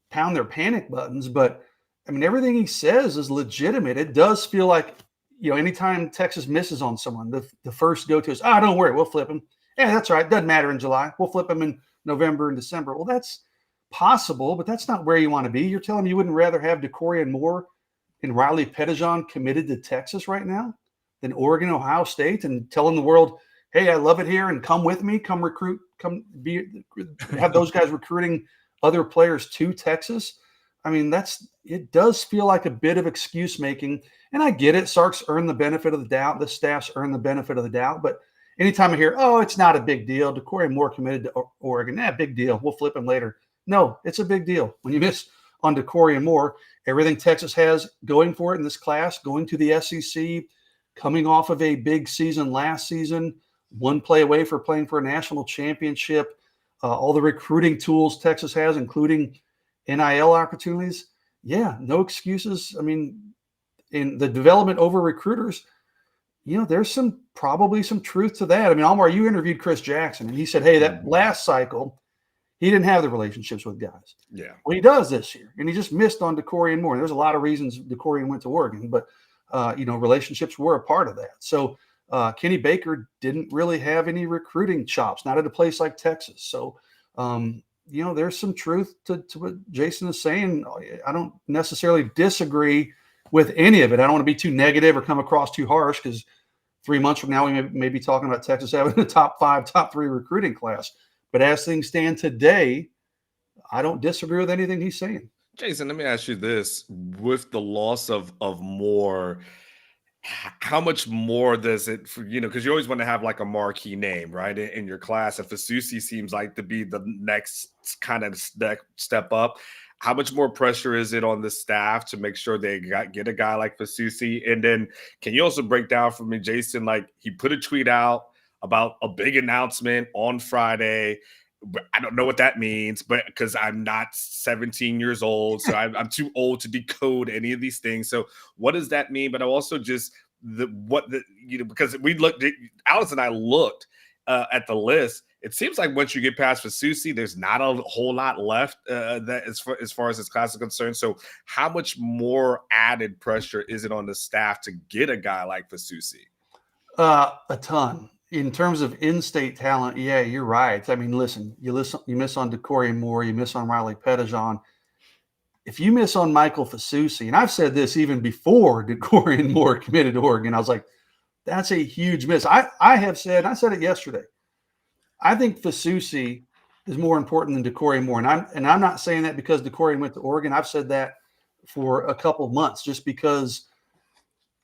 pound their panic buttons. But I mean, everything he says is legitimate. It does feel like, anytime Texas misses on someone, the first go-to is, don't worry, we'll flip him. Yeah, that's right. Doesn't matter in July. We'll flip him in November and December. Well, that's possible, but that's not where you want to be. You're telling me you wouldn't rather have DeCorian Moore and Riley Pettijohn committed to Texas right now than Oregon, Ohio State, and telling the world, hey, I love it here and come with me, come recruit, have those guys recruiting other players to Texas. I mean, it does feel like a bit of excuse making. And I get it. Sark's earned the benefit of the doubt. The staff's earned the benefit of the doubt. But anytime I hear, it's not a big deal, DeCorian Moore committed to Oregon, big deal. We'll flip him later. No, it's a big deal. When you miss on DeCorian Moore, everything Texas has going for it in this class, going to the SEC, coming off of a big season last season, one play away for playing for a national championship, all the recruiting tools Texas has, including NIL opportunities. Yeah, no excuses. I mean, in the development over recruiters, there's probably some truth to that. I mean, Almar, you interviewed Chris Jackson, and he said, hey, that last cycle, he didn't have the relationships with guys. Yeah. Well, he does this year, and he just missed on DeCorian Moore. There's a lot of reasons DeCorian went to Oregon, but, relationships were a part of that. So Kenny Baker didn't really have any recruiting chops, not at a place like Texas. So, there's some truth to what Jason is saying. I don't necessarily disagree with any of it. I don't want to be too negative or come across too harsh, because 3 months from now, we may be talking about Texas having a top 5, top 3 recruiting class. But as things stand today, I don't disagree with anything he's saying. Jason, let me ask you this. With the loss of Moore, how much more does it, because you always want to have like a marquee name, right, in your class. And Fasusi seems like to be the next kind of step up. How much more pressure is it on the staff to make sure they get a guy like Fasusi? And then can you also break down for me, Jason, like he put a tweet out about a big announcement on Friday. I don't know what that means, but because I'm not 17 years old, so I'm too old to decode any of these things. So what does that mean? But I also just because Alice and I looked at the list. It seems like once you get past Fasusi, there's not a whole lot left that as far as this class is concerned. So how much more added pressure is it on the staff to get a guy like Fasusi? A ton. in terms of in-state talent, yeah, you're right. I mean, listen, you miss on DeCorian Moore, you miss on Riley Pettijohn. If you miss on Michael Fasusi, and I've said this even before DeCorian Moore committed to Oregon, I was like, that's a huge miss. I have said, I said it yesterday, I think Fasusi is more important than DeCorian Moore. And I'm not saying that because DeCorian went to Oregon. I've said that for a couple of months just because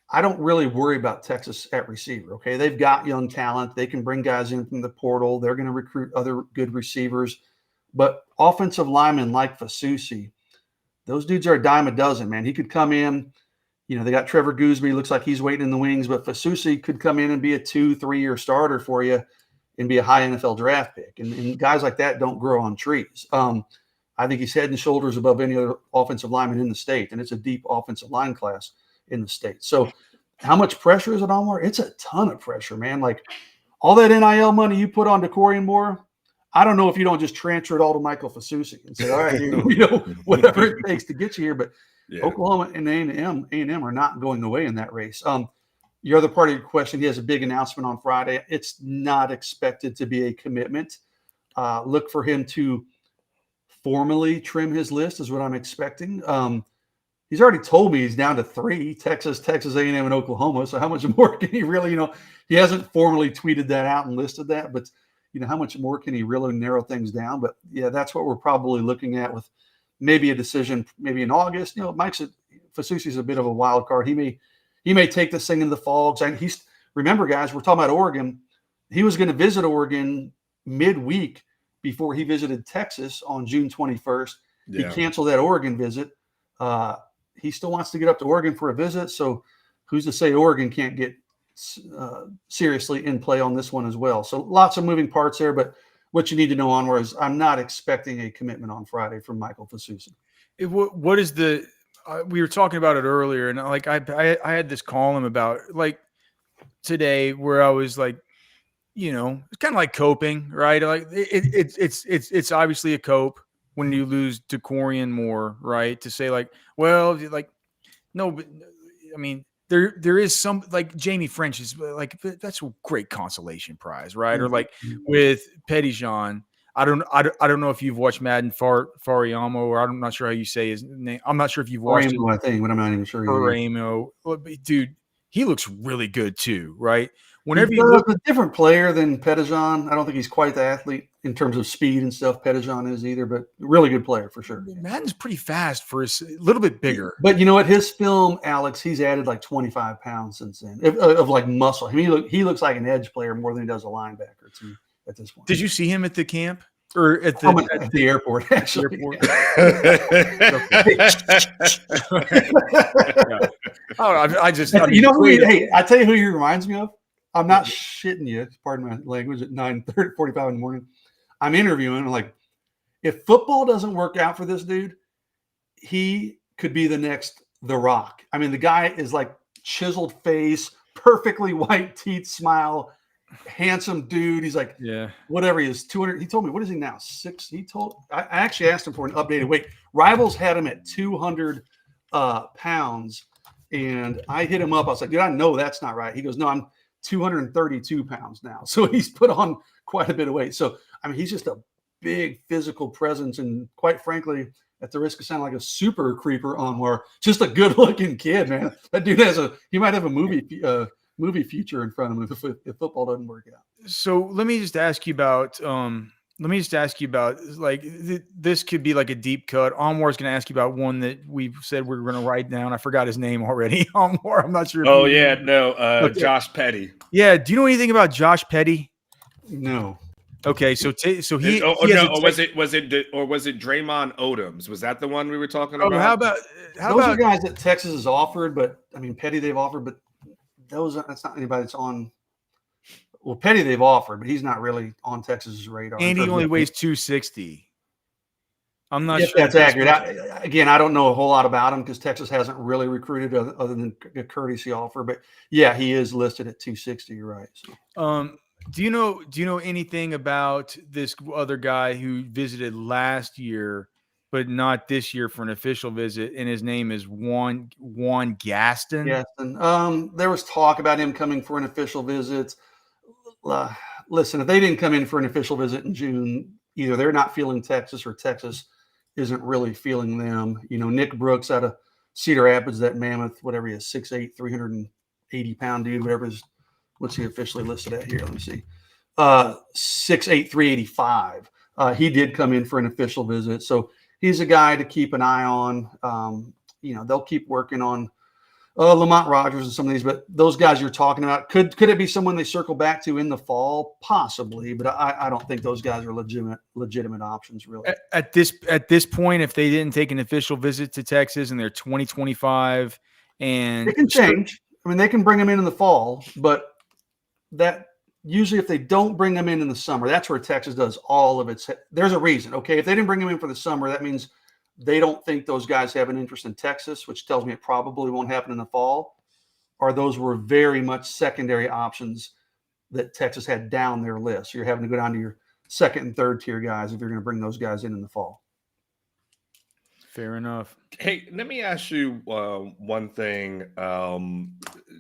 I don't really worry about Texas at receiver. Okay. They've got young talent. They can bring guys in from the portal. They're going to recruit other good receivers. But offensive linemen like Fasusi, those dudes are a dime a dozen, man. He could come in. You know, they got Trevor Gooseby. Looks like he's waiting in the wings, but Fasusi could come in and be a 2-3 year starter for you and be a high NFL draft pick. And guys like that don't grow on trees. I think he's head and shoulders above any other offensive lineman in the state, and it's a deep offensive line class in the state. So how much pressure is it on Moore? It's a ton of pressure, man. Like all that NIL money you put on DeCorian Moore, I don't know if you don't just transfer it all to Michael Fasusi and say, all right, dude, you know, whatever it takes to get you here. But yeah. Oklahoma and A&M are not going away in that race. Your other part of your question, he has a big announcement on Friday. It's not expected to be a commitment. Look for him to formally trim his list is what I'm expecting. He's already told me he's down to 3, Texas, A&M, and Oklahoma. So how much more can he really, you know, he hasn't formally tweeted that out and listed that, but you know, how much more can he really narrow things down? But yeah, that's what we're probably looking at with maybe a decision, maybe in August. You know, Fasusi's a bit of a wild card. He may take this thing in the fall. And remember, guys, we're talking about Oregon. He was going to visit Oregon midweek before he visited Texas on June 21st. Yeah. He canceled that Oregon visit. He still wants to get up to Oregon for a visit. So who's to say Oregon can't get seriously in play on this one as well? So lots of moving parts there, but what you need to know onward is I'm not expecting a commitment on Friday from Michael Fasusi. What is the we were talking about it earlier, and like I had this column about like today where I was like, you know, it's kind of like coping, right? Like it's obviously a cope when you lose DeCorian Moore, right? To say like, well, like no, but I mean, there is some like Jamie French is like that's a great consolation prize, right? Mm-hmm. Or like with Pettijohn, I don't know if you've watched Madden Fariamo, or I'm not sure how you say his name. I'm not sure if you've watched Fariamo, I think, but I'm not even sure. Fariamo, dude, he looks really good too, right? Whenever you look, a different player than Pettijohn. I don't think he's quite the athlete in terms of speed and stuff Pettijohn is either, but really good player for sure. Madden's pretty fast for a little bit bigger. But you know what? His film, Alex, he's added like 25 pounds since then of like muscle. I mean, he looks like an edge player more than he does a linebacker to me at this point. Did you see him at the camp or at the airport? Actually, yeah. Oh, I mean, you know, hey, I tell you who he reminds me of. I'm not shitting you, pardon my language, at 9:45 in the morning. I'm interviewing. I'm like, if football doesn't work out for this dude, he could be the next The Rock. I mean, the guy is like chiseled face, perfectly white teeth, smile, handsome dude. He's like, yeah, whatever he is, 200. He told me, what is he now? 6. I actually asked him for an updated weight. Rivals had him at 200 pounds. And I hit him up. I was like, dude, I know that's not right. He goes, no, I'm 232 pounds now. So he's put on quite a bit of weight. So, I mean, he's just a big physical presence. And quite frankly, at the risk of sounding like a super creeper on more, just a good looking kid, man. That dude he might have a movie future in front of him if football doesn't work out. So let me just ask you about, like this could be like a deep cut. Onwar is going to ask you about one that we said we were going to write down. I forgot his name already. Onwar, I'm not sure. Okay. Josh Petty. Yeah. Do you know anything about Josh Petty? No. Okay, so was it Draymond Odoms? Was that the one we were talking about? How about those are guys that Texas has offered, but I mean Petty they've offered, but that's not anybody that's on. Well, Petty they've offered, but he's not really on Texas's radar. And he only weighs 260. I'm not sure if that's accurate. I don't know a whole lot about him because Texas hasn't really recruited other than a courtesy offer. But yeah, he is listed at 260. You're right. So. Do you know anything about this other guy who visited last year, but not this year for an official visit? And his name is Juan Gaston. Gaston. There was talk about him coming for an official visit. listen, if they didn't come in for an official visit in June, either they're not feeling Texas or Texas isn't really feeling them. Nick Brooks out of Cedar Rapids, that mammoth, whatever he is, 6'8", 380-pound dude, what's he officially listed at here? Let me see. 6'8", 385. He did come in for an official visit. So he's a guy to keep an eye on. They'll keep working on Lamont Rogers and some of these, but those guys you're talking about, could it be someone they circle back to in the fall? Possibly, but I don't think those guys are legitimate options, really. At this point, if they didn't take an official visit to Texas and they're 2025, and it can change. I mean, they can bring them in the fall, but that usually if they don't bring them in the summer, that's where Texas does all of its. There's a reason, okay? If they didn't bring them in for the summer, that means they don't think those guys have an interest in Texas, which tells me it probably won't happen in the fall, or those were very much secondary options that Texas had down their list. So you're having to go down to your second and third tier guys if you're going to bring those guys in the fall. Fair enough. Hey, let me ask you one thing,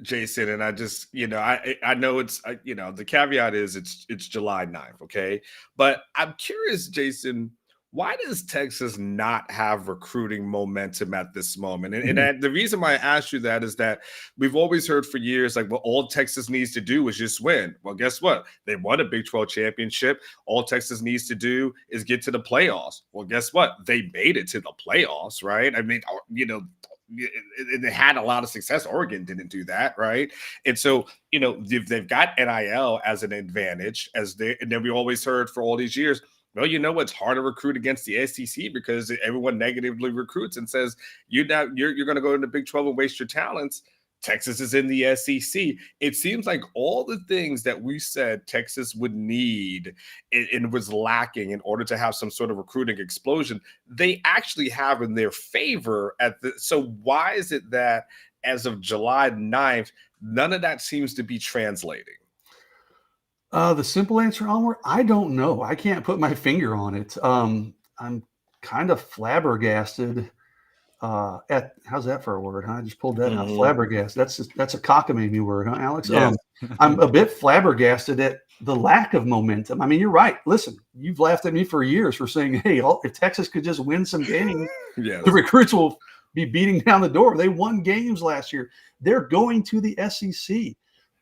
Jason, and I just, I know it's, the caveat is it's July 9th, okay? But I'm curious, Jason, why does Texas not have recruiting momentum at this moment? And the reason why I asked you that is that we've always heard for years, like, well, all Texas needs to do is just win. Well, guess what? They won a Big 12 championship. All Texas needs to do is get to the playoffs. Well, guess what? They made it to the playoffs, right? I mean, they had a lot of success. Oregon didn't do that, right? And so, they've got NIL as an advantage, and then we always heard for all these years, well, it's hard to recruit against the SEC because everyone negatively recruits and says you're going to go into the Big 12 and waste your talents. Texas is in the SEC. It seems like all the things that we said Texas would need and was lacking in order to have some sort of recruiting explosion, they actually have in their favor so why is it that as of July 9th, none of that seems to be translating? The simple answer, Onward, I don't know. I can't put my finger on it. I'm kind of flabbergasted at how's that for a word? Huh? I just pulled that out. Flabbergasted. That's a cockamamie word, huh, Alex? Yes. I'm a bit flabbergasted at the lack of momentum. I mean, you're right. Listen, you've laughed at me for years for saying, hey, if Texas could just win some games, yes, the recruits will be beating down the door. They won games last year. They're going to the SEC.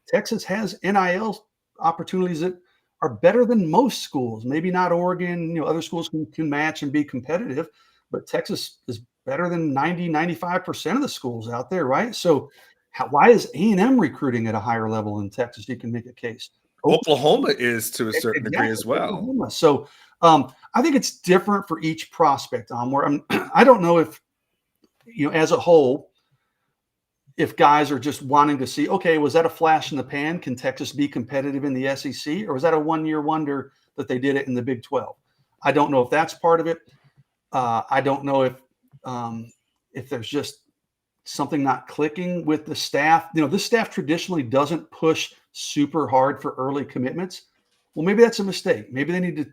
Texas has NIL opportunities that are better than most schools. Maybe not Oregon, other schools can match and be competitive, but Texas is better than 90-95% of the schools out there, right? So why is A&M recruiting at a higher level than Texas? You can make a case. Oklahoma is to a certain degree as well. Oklahoma. So I think it's different for each prospect. I don't know if, as a whole, if guys are just wanting to see, okay, was that a flash in the pan? Can Texas be competitive in the SEC? Or was that a one-year wonder that they did it in the Big 12? I don't know if that's part of it. I don't know if there's just something not clicking with the staff. This staff traditionally doesn't push super hard for early commitments. Well, maybe that's a mistake. Maybe they need to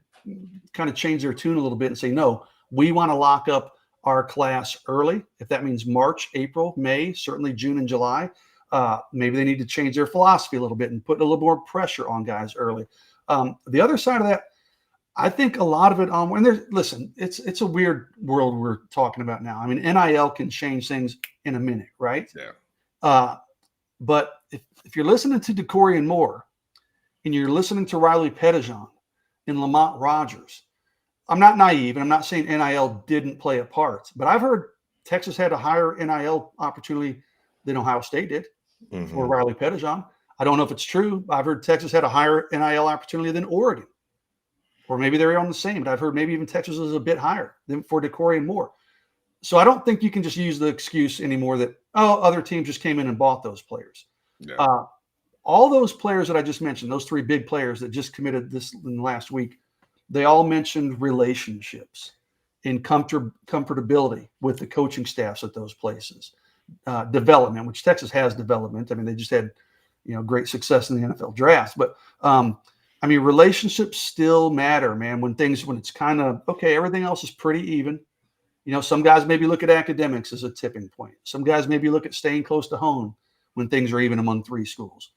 kind of change their tune a little bit and say, no, we want to lock up our class early. If that means March, April, May, certainly June and July, maybe they need to change their philosophy a little bit and put a little more pressure on guys early. The other side of that, I think a lot of it listen, it's a weird world we're talking about now. I mean, NIL can change things in a minute, right? Yeah. But if you're listening to DeCorian Moore and you're listening to Riley Pettijohn and Lamont Rogers, I'm not naive, and I'm not saying NIL didn't play a part, but I've heard Texas had a higher NIL opportunity than Ohio State did for Riley Pettijohn. I don't know if it's true. I've heard Texas had a higher NIL opportunity than Oregon, or maybe they're on the same, but I've heard maybe even Texas is a bit higher than for DeCorian Moore. So I don't think you can just use the excuse anymore that, other teams just came in and bought those players. Yeah. All those players that I just mentioned, those three big players that just committed this in the last week, they all mentioned relationships and comfortability with the coaching staffs at those places. Development, which Texas has development. I mean, they just had, great success in the NFL draft. But, relationships still matter, man, when it's kind of, okay, everything else is pretty even. Some guys maybe look at academics as a tipping point. Some guys maybe look at staying close to home when things are even among three schools.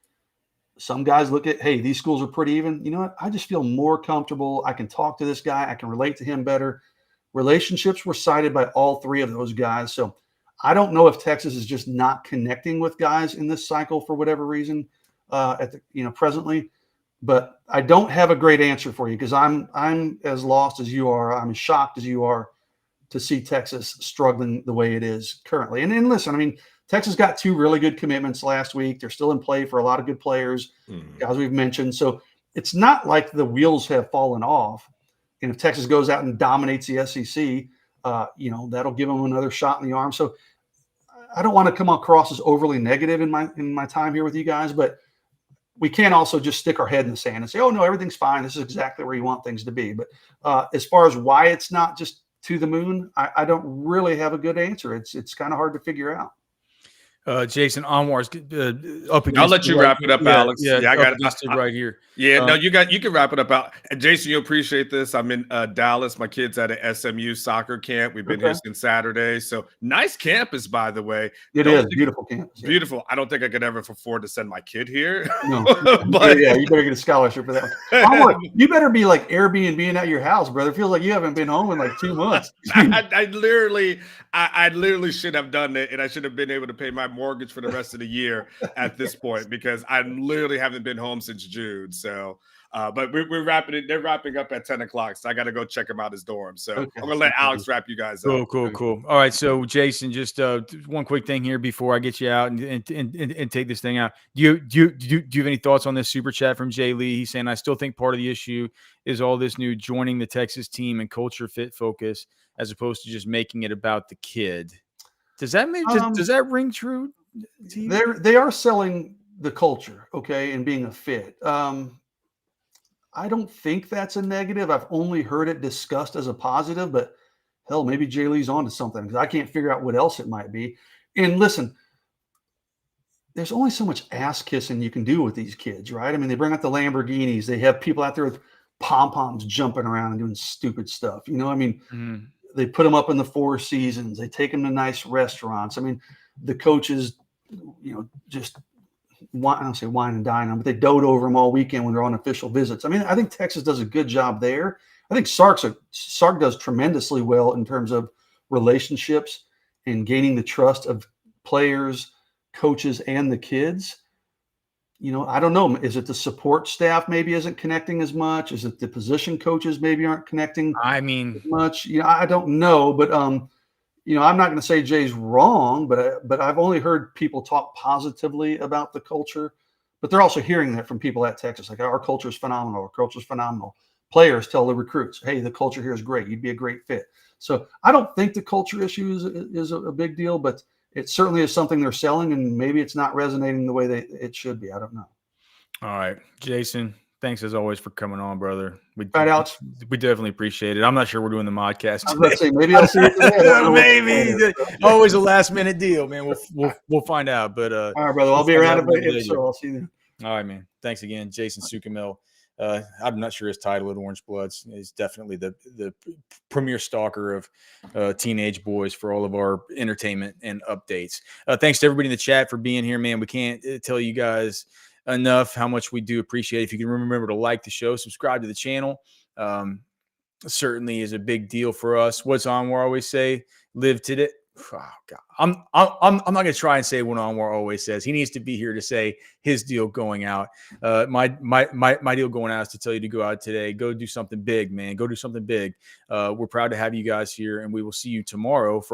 Some guys look at, hey, these schools are pretty even. You know what? I just feel more comfortable. I can talk to this guy. I can relate to him better. Relationships were cited by all three of those guys. So I don't know if Texas is just not connecting with guys in this cycle for whatever reason presently. But I don't have a great answer for you because I'm as lost as you are. I'm as shocked as you are to see Texas struggling the way it is currently. And listen, I mean, Texas got 2 really good commitments last week. They're still in play for a lot of good players, guys we've mentioned. So it's not like the wheels have fallen off. And if Texas goes out and dominates the SEC, that'll give them another shot in the arm. So I don't want to come across as overly negative in my time here with you guys, but we can't also just stick our head in the sand and say, oh, no, everything's fine. This is exactly where you want things to be. But as far as why it's not just to the moon, I don't really have a good answer. It's kind of hard to figure out. Jason, Anwar's up against. I'll let you wrap it up, Alex. Yeah, I got it right here. Yeah, no, you can wrap it up. Out. Jason, you appreciate this. I'm in Dallas. My kid's at a SMU soccer camp. We've been here since Saturday. So nice campus, by the way. It is beautiful campus. Beautiful. I don't think I could ever afford to send my kid here. No, but yeah, you better get a scholarship for that. You better be like Airbnb at your house, brother. It feels like you haven't been home in like 2 months. I literally should have done it, and I should have been able to pay my mortgage for the rest of the year at this point because I literally haven't been home since June. So, but we're wrapping it. They're wrapping up at 10 o'clock, so I got to go check him out his dorm. So I'm gonna let Alex wrap you guys up. Cool. All right, so Jason, just one quick thing here before I get you out and take this thing out. Do you have any thoughts on this super chat from Jay Lee? He's saying, I still think part of the issue is all this new joining the Texas team and culture fit focus as opposed to just making it about the kid. Does that mean does that ring true? They are selling the culture, okay, and being a fit. I don't think that's a negative. I've only heard it discussed as a positive, but hell, maybe Jay Lee's onto something because I can't figure out what else it might be. And listen, there's only so much ass kissing you can do with these kids, right? I mean, they bring out the Lamborghinis. They have people out there with pom-poms jumping around and doing stupid stuff. I mean, they put them up in the Four Seasons. They take them to nice restaurants. I mean, the coaches, just I don't say wine and dine them, but they dote over them all weekend when they're on official visits. I mean, I think Texas does a good job there. I think Sark does tremendously well in terms of relationships and gaining the trust of players, coaches, and the kids. I don't know. Is it the support staff maybe isn't connecting as much? Is it the position coaches maybe aren't connecting as much? I don't know. But, I'm not going to say Jay's wrong, but I've only heard people talk positively about the culture. But they're also hearing that from people at Texas. Like, our culture is phenomenal. Our culture is phenomenal. Players tell the recruits, hey, the culture here is great. You'd be a great fit. So I don't think the culture issue is a big deal, but it certainly is something they're selling, and maybe it's not resonating the way it should be. I don't know. All right, Jason, thanks as always for coming on, brother. Right, Alex. We definitely appreciate it. I'm not sure we're doing the modcast. I was about to say, maybe I'll see you today. Maybe. Always a last minute deal, man. We'll find out. But all right, brother. I'll be around a bit, so I'll see you then. All right, man. Thanks again, Jason Sukamil. I'm not sure his title at Orange Bloods. He's definitely the premier stalker of teenage boys for all of our entertainment and updates. Thanks to everybody in the chat for being here, man. We can't tell you guys enough how much we do appreciate it. If you can remember to like the show, subscribe to the channel. Certainly is a big deal for us. What's Anwar always say? Live today. Oh, God. I'm not going to try and say what Anwar always says. He needs to be here to say his deal going out. My deal going out is to tell you to go out today. Go do something big, man. Go do something big. We're proud to have you guys here, and we will see you tomorrow for